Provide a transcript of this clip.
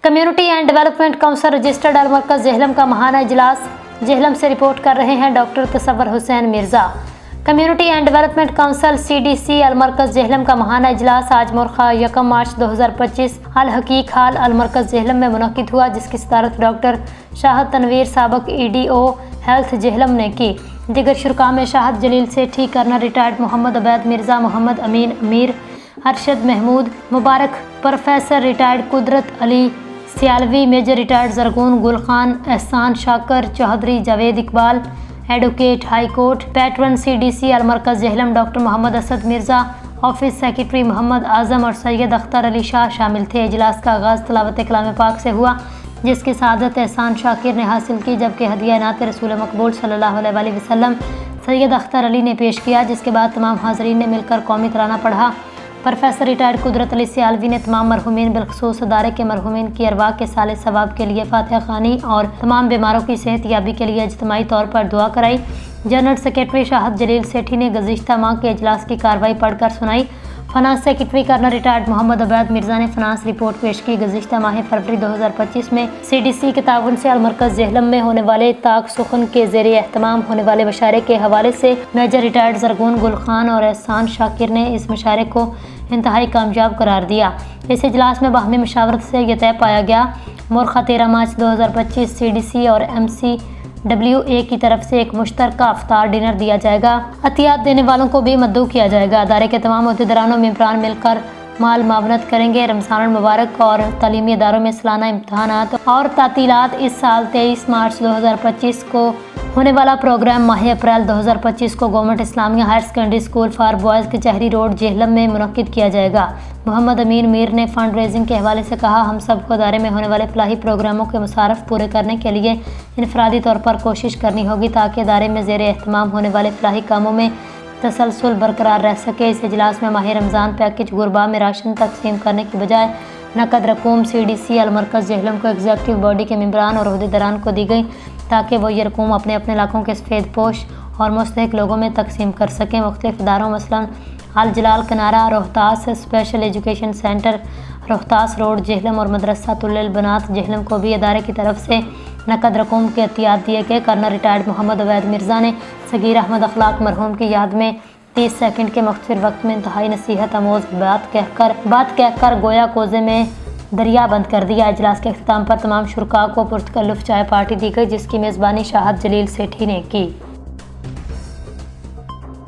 Community and development council registered Almarkaz Jhelum का महाना इजलास। जेहलम से रिपोर्ट कर रहे हैं doctor Tasawwur Hussain Mirza. Community and development council CDC Almarkaz Jhelum का महाना इजलास आज मुर्खा 1 मार्च 2025 अल हकीक हाल अलमरकज जेहलम में मुनक्किद हुआ, जिसकी सदारत डॉक्टर शाहद तनवीर साबक EDO हेल्थ जेहलम ने की। दिगर शुरका में Shahid Jalil Sethi, colonel retired Mohammad Ubaid Mirza, Mohammad Amin Amir, Arshad Mahmood Mubarak, professor retired Qudrat Ali Sialvi, major retired Zargoon Gul Khan, Ehsan Shakir Chaudhry, Javed Iqbal advocate, high court patron CDC Almarkaz Jhelum doctor Mohammad Asad Mirza, office secretary Mohammad Azam और सैयद अख्तर अली शाह शामिल थे। इजलास का आगाज़ तिलावत कलाम पाक से हुआ, जिसकी सआदत एहसान शाकिर ने हासिल की, जबकि हदिया नात रसूल मकबूल सल्लल्लाहु अलैहि वसल्लम सैयद अख्तर अली ने पेश किया, जिसके बाद तमाम हाज़रीन ने मिलकर कौमी तराना पढ़ा। प्रोफेसर रिटायर्ड कुदरत अली सियालवी ने तमाम मरहूमीन बिलखसूस अदारे के मरहूमीन की अरवाह के साले सवाब के लिए फातिहा खानी और तमाम बीमारों की सेहत याबी के लिए इज्तिमाई तौर पर दुआ कराई। जनरल सेक्रेटरी शाहद जलील सेठी ने गुज़िश्ता माह के इजलास की कार्रवाई पढ़कर सुनाई। Finance secretary colonel retired Mohammad Ubaid Mirza ने फाइनेंस रिपोर्ट पेश की। गुज़िश्ता माह फरवरी 2025 में CDC के ताउन से अलमरकज जेहलम में होने वाले ताक सुखन के ज़ेरे एहतमाम होने वाले मशारे के हवाले से मेजर रिटायर्ड जरगून गुल खान और एहसान शाकिर ने इस मशारे को इंतहाई कामयाब करार दिया। इस इजलास में बाहमी मशावरत से यह तय पाया गया, मुर्खा 13 मार्च 2025 CDC और MCWA की तरफ से एक मुश्तरका अफ्तार डिनर दिया जाएगा। अतियात देने वालों को भी मद्दू किया जाएगा। अदारे के तमाम अहदेदारान और मेंबरान मिलकर माल मावनत करेंगे। रमज़ान मुबारक और तालीमी इदारों में सालाना इम्तहानात और तातीलात। इस साल 23 मार्च 2025 को होने वाला प्रोग्राम माह अप्रैल 2025 को government Islamia higher secondary school for boys Kachehri road Jhelum में मुनक्किद किया जाएगा। मोहम्मद अमीन मीर ने फंड रेजिंग के हवाले से कहा, हम सबको अदारे में होने वाले फलाही प्रोग्रामों के मुसारफ पूरे करने के लिए इनफरादी तौर पर कोशिश करनी होगी, ताकि अदारे में ज़ेरे एहतमाम होने वाले फलाही कामों में तसलसल बरकरार रह सके। इस इजलास में माह रमज़ान पैकेज गुरबा में राशन तकसीम करने की बजाय नकद रकूम CDC अलमरकज जेहलम को एग्जीक्यूटिव बॉडी के मेंबरान और अहदेदारान को दी गई, ताकि वो ये रकूम अपने अपने इलाकों के सफ़ेद पोश और मुस्तहिक लोगों में तकसीम कर सकें। मुख्तलिफ इदारों मसलन Al Jalal Kanara, Rohtas special education centre, Rohtas road Jhelum और मदरसा तुल्ल बनात जेहलम को भी अदारे की तरफ से नकद रकूम के एहतियात दिए गए। कर्नल रिटायर्ड मोहम्मद उबैद मिर्ज़ा ने सगीर अहमद अखलाक मरहूम की याद में 30 सेकंड के मुख्तसर वक्त में इंतहाई नसीहत आमोज़ बात कहकर गोया कोज़े में दरिया बंद कर दिया। इजलास के अख्ताम पर तमाम शुरका को पुरतकल्लुफ़ चाय पार्टी दी गई, जिसकी मेज़बानी शाहद जलील सेठी ने की।